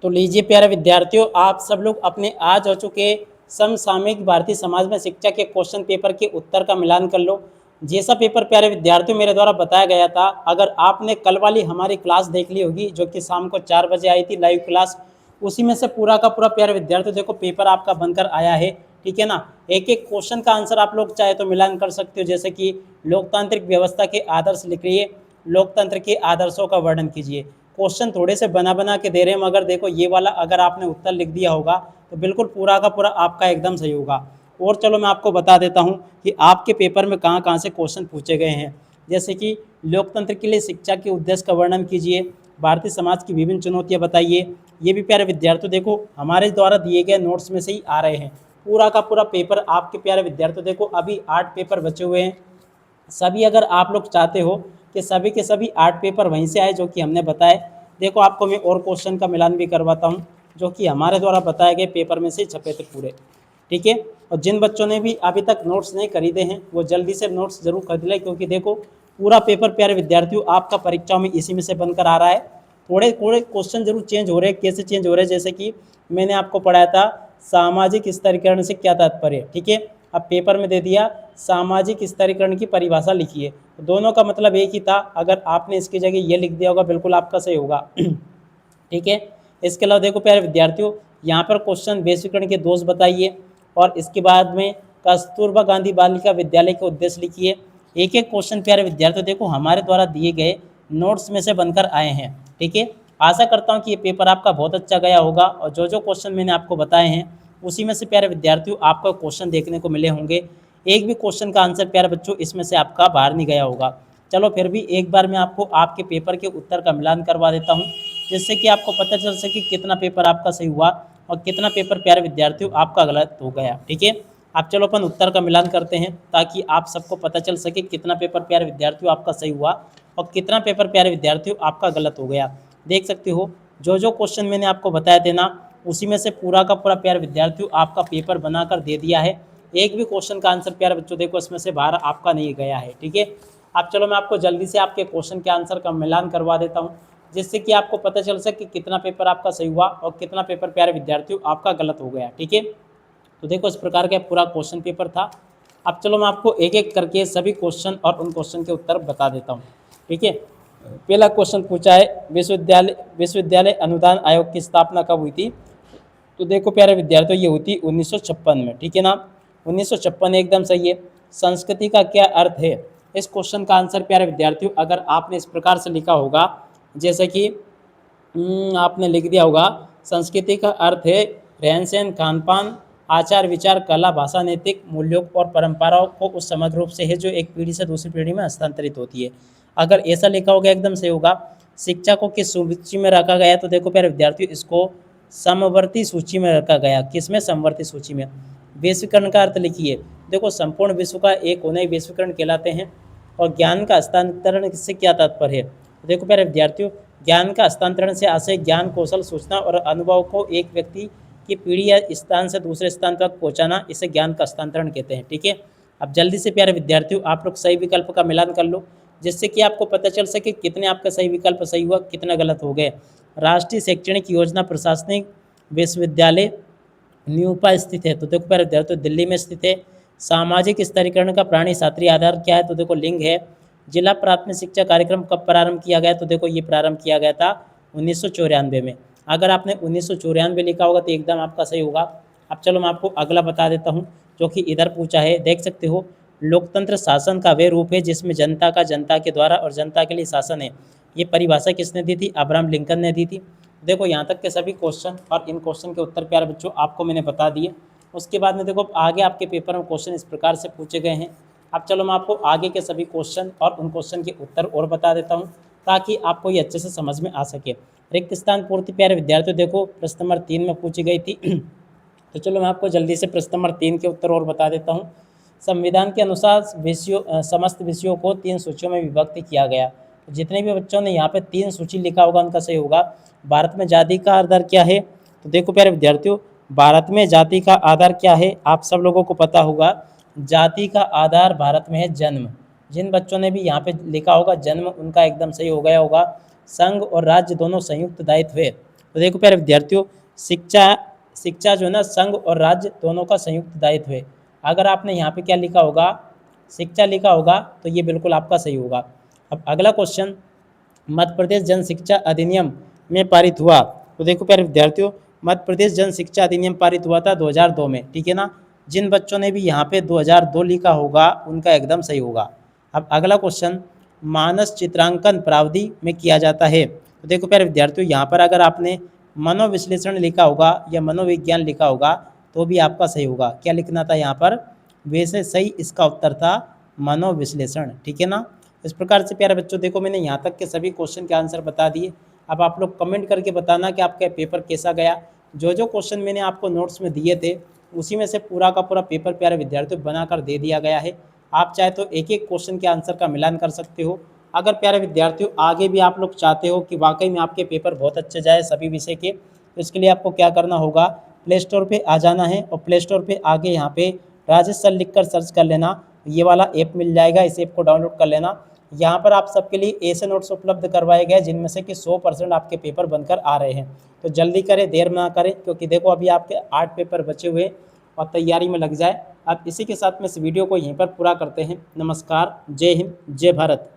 तो लीजिए प्यारे विद्यार्थियों, आप सब लोग अपने आज हो चुके समसामयिक भारतीय समाज में शिक्षा के क्वेश्चन पेपर के उत्तर का मिलान कर लो। जैसा पेपर प्यारे विद्यार्थियों मेरे द्वारा बताया गया था, अगर आपने कल वाली हमारी क्लास देख ली होगी जो कि शाम को 4 बजे आई थी लाइव क्लास, उसी में से पूरा का पूरा प्यारे विद्यार्थियों देखो पेपर आपका बनकर आया है। ठीक है ना। एक एक क्वेश्चन का आंसर आप लोग चाहे तो मिलान कर सकते हो, जैसे कि लोकतांत्रिक व्यवस्था के आदर्श लिखिए, लोकतंत्र के आदर्शों का वर्णन कीजिए। क्वेश्चन थोड़े से बना बना के दे रहे हैं, मगर देखो ये वाला अगर आपने उत्तर लिख दिया होगा तो बिल्कुल पूरा का पूरा आपका एकदम सही होगा। और चलो मैं आपको बता देता हूँ कि आपके पेपर में कहाँ कहाँ से क्वेश्चन पूछे गए हैं। जैसे कि लोकतंत्र के लिए शिक्षा के उद्देश्य का वर्णन कीजिए, भारतीय समाज की विभिन्न चुनौतियाँ बताइए। ये भी प्यारे विद्यार्थियों देखो हमारे द्वारा दिए गए नोट्स में से ही आ रहे हैं। पूरा का पूरा पेपर आपके प्यारे विद्यार्थियों देखो अभी 8 पेपर बचे हुए हैं। सभी अगर आप लोग चाहते हो कि सभी के सभी 8 पेपर वहीं से आए जो कि हमने बताए, देखो आपको मैं और क्वेश्चन का मिलान भी करवाता हूँ जो कि हमारे द्वारा बताए गए पेपर में से छपे थे पूरे। ठीक है। और जिन बच्चों ने भी अभी तक नोट्स नहीं खरीदे हैं वो जल्दी से नोट्स जरूर खरीद लें, क्योंकि देखो पूरा पेपर प्यारे विद्यार्थियों आपका परीक्षा में इसी में से बनकर आ रहा है। थोड़े थोड़े क्वेश्चन जरूर चेंज हो रहे हैं। कैसे चेंज हो रहे हैं, जैसे कि मैंने आपको पढ़ाया था सामाजिक स्तरीकरण से क्या तात्पर्य। ठीक है। अब पेपर में दे दिया सामाजिक स्तरीकरण की परिभाषा लिखिए, दोनों का मतलब एक ही था। अगर आपने इसकी जगह ये लिख दिया होगा बिल्कुल आपका सही होगा। ठीक है। इसके अलावा देखो प्यारे विद्यार्थियों, यहाँ पर क्वेश्चन वैश्वीकरण के दोष बताइए, और इसके बाद में कस्तूरबा गांधी बालिका विद्यालय के उद्देश्य लिखिए। एक एक क्वेश्चन प्यारे विद्यार्थियों देखो हमारे द्वारा दिए गए नोट्स में से बनकर आए हैं। ठीक है। आशा करता हूँ कि ये पेपर आपका बहुत अच्छा गया होगा, और जो जो क्वेश्चन मैंने आपको बताए हैं उसी में से प्यारे विद्यार्थियों आपको क्वेश्चन देखने को मिले होंगे। एक भी क्वेश्चन का आंसर प्यारे बच्चों इसमें से आपका बाहर नहीं गया होगा। चलो फिर भी एक बार मैं आपको आपके पेपर के उत्तर का मिलान करवा देता हूँ, जिससे कि आपको पता चल सके कितना पेपर आपका सही हुआ और कितना पेपर प्यारे विद्यार्थियों आपका गलत हो गया। ठीक है। अब चलो अपन उत्तर का मिलान करते हैं ताकि आप सबको पता चल सके कितना पेपर प्यारे विद्यार्थियों आपका सही हुआ और कितना पेपर प्यारे विद्यार्थियों आपका गलत हो गया। देख सकते हो जो जो क्वेश्चन मैंने आपको बताए थे ना, उसी में से पूरा का पूरा प्यारे विद्यार्थियों आपका पेपर बनाकर दे दिया है। एक भी क्वेश्चन का आंसर प्यारे बच्चों देखो इसमें से बाहर आपका नहीं गया है। ठीक है। अब चलो मैं आपको जल्दी से आपके क्वेश्चन के आंसर का मिलान करवा देता हूँ, जिससे कि आपको पता चल सके कि कितना पेपर आपका सही हुआ और कितना पेपर प्यारे विद्यार्थियों आपका गलत हो गया। ठीक है। तो देखो इस प्रकार का पूरा क्वेश्चन पेपर था। अब चलो मैं आपको एक एक करके सभी क्वेश्चन और उन क्वेश्चन के उत्तर बता देता हूँ। ठीक है। पहला क्वेश्चन पूछा है विश्वविद्यालय अनुदान आयोग की स्थापना कब हुई थी। तो देखो प्यारे विद्यार्थियों ये हुई थी 1956 में। ठीक है ना। 1956 एकदम सही है। संस्कृति का क्या अर्थ है। इस क्वेश्चन का आंसर प्यारे विद्यार्थियों अगर आपने इस प्रकार से लिखा होगा, जैसे कि आपने लिख दिया होगा संस्कृति का अर्थ है रहन सहन, खान पान, आचार विचार, कला, भाषा, नैतिक मूल्यों और परंपराओं को उस समग्र रूप से है जो एक पीढ़ी से दूसरी पीढ़ी में हस्तांतरित होती है। अगर ऐसा लिखा होगा एकदम सही होगा। शिक्षा को किस सूची में रखा गया है, तो देखो प्यारे विद्यार्थियों इसको समवर्ती सूची में रखा गया। किसमें, समवर्ती सूची में। वैश्वीकरण का अर्थ लिखिए। देखो संपूर्ण विश्व का एक होना ही वैश्वीकरण कहलाते हैं। और ज्ञान का हस्तांतरण से क्या तात्पर्य है। देखो प्यारे विद्यार्थियों, ज्ञान का हस्तांतरण से आशय ज्ञान, कौशल, सूचना और अनुभव को एक व्यक्ति की पीढ़ी या स्थान से दूसरे स्थान तक पहुंचाना, इसे ज्ञान का हस्तांतरण कहते हैं। ठीक है। अब जल्दी से प्यारे विद्यार्थियों आप लोग सही विकल्प का मिलान कर लो, जिससे कि आपको पता चल सके कितने आपका सही विकल्प सही हुआ, कितना गलत हो गए। राष्ट्रीय शैक्षणिक योजना प्रशासनिक विश्वविद्यालय न्यूपा स्थित है। तो देखो प्यारे विद्यार्थियों दिल्ली में स्थित है। सामाजिक स्तरीकरण का प्राणी शास्त्रीय आधार क्या है, तो देखो लिंग है। जिला प्राथमिक शिक्षा कार्यक्रम कब प्रारंभ किया गया, तो देखो ये प्रारंभ किया गया था 1994 में। अगर आपने 1994 लिखा होगा तो एकदम आपका सही होगा। अब चलो मैं आपको अगला बता देता हूँ जो कि इधर पूछा है। देख सकते हो लोकतंत्र शासन का वह रूप है जिसमें जनता का जनता के द्वारा और जनता के लिए शासन है। ये परिभाषा किसने दी थी, अब्राहम लिंकन ने दी थी। देखो यहाँ तक के सभी क्वेश्चन और इन क्वेश्चन के उत्तर प्यारे बच्चों आपको मैंने बता दिए। उसके बाद में देखो आगे आपके पेपर में क्वेश्चन इस प्रकार से पूछे गए हैं। अब चलो मैं आपको आगे के सभी क्वेश्चन और उन क्वेश्चन के उत्तर और बता देता हूँ ताकि आपको ये अच्छे से समझ में आ सके। रिक्त स्थान पूर्ति प्यारे विद्यार्थियों देखो प्रश्न नंबर 3 में पूछी गई थी। तो चलो मैं आपको जल्दी से प्रश्न नंबर 3 के उत्तर और बता देता हूँ। संविधान के अनुसार समस्त विषयों को 3 सूचियों में विभक्त किया गया। जितने भी बच्चों ने यहाँ पे 3 सूची लिखा होगा उनका सही होगा। भारत में जाति का आधार क्या है, तो देखो प्यारे विद्यार्थियों भारत में जाति का आधार क्या है, आप सब लोगों को पता होगा। जाति का आधार भारत में है जन्म। जिन बच्चों ने भी यहाँ पे लिखा होगा जन्म, उनका एकदम सही हो गया होगा। संघ और राज्य दोनों संयुक्त दायित्व है। तो देखो प्यारे विद्यार्थियों, शिक्षा शिक्षा जो है ना संघ और राज्य दोनों का संयुक्त दायित्व है। अगर आपने यहाँ पे क्या लिखा होगा, शिक्षा लिखा होगा, तो ये बिल्कुल आपका सही होगा। अब अगला क्वेश्चन, मध्य प्रदेश जन शिक्षा अधिनियम में पारित हुआ। तो देखो प्यारे विद्यार्थियों, मध्य प्रदेश जन शिक्षा अधिनियम पारित हुआ था 2002 में, ठीक है ना। जिन बच्चों ने भी यहाँ पे 2002 लिखा होगा उनका एकदम सही होगा। अब अगला क्वेश्चन, मानस चित्रांकन प्रावधि में किया जाता है। तो देखो प्यारे विद्यार्थियों, यहाँ पर अगर आपने मनोविश्लेषण लिखा होगा या मनोविज्ञान लिखा होगा तो भी आपका सही होगा। क्या लिखना था यहाँ पर, वैसे सही इसका उत्तर था मनोविश्लेषण, ठीक है ना। इस प्रकार से प्यारे बच्चों देखो मैंने यहाँ तक के सभी क्वेश्चन के आंसर बता दिए। अब आप लोग कमेंट करके बताना कि आपका पेपर कैसा गया। जो जो क्वेश्चन मैंने आपको नोट्स में दिए थे उसी में से पूरा का पूरा पेपर प्यारे विद्यार्थियों बनाकर दे दिया गया है। आप चाहे तो एक एक क्वेश्चन के आंसर का मिलान कर सकते हो। अगर प्यारे विद्यार्थियों आगे भी आप लोग चाहते हो कि वाकई में आपके पेपर बहुत अच्छे जाए सभी विषय के, तो इसके लिए आपको क्या करना होगा, प्ले स्टोर पर आ जाना है और प्ले स्टोर पर आगे यहाँ पे राजेश सर लिख कर सर्च कर लेना। ये वाला ऐप मिल जाएगा, इस ऐप को डाउनलोड कर लेना। यहाँ पर आप सबके लिए ऐसे नोट्स उपलब्ध करवाए गए जिनमें से कि 100% आपके पेपर बनकर आ रहे हैं। तो जल्दी करें, देर ना करें, क्योंकि देखो अभी आपके 8 पेपर बचे हुए और तैयारी में लग जाए। अब इसी के साथ में इस वीडियो को यहीं पर पूरा करते हैं। नमस्कार, जय हिंद, जय भारत।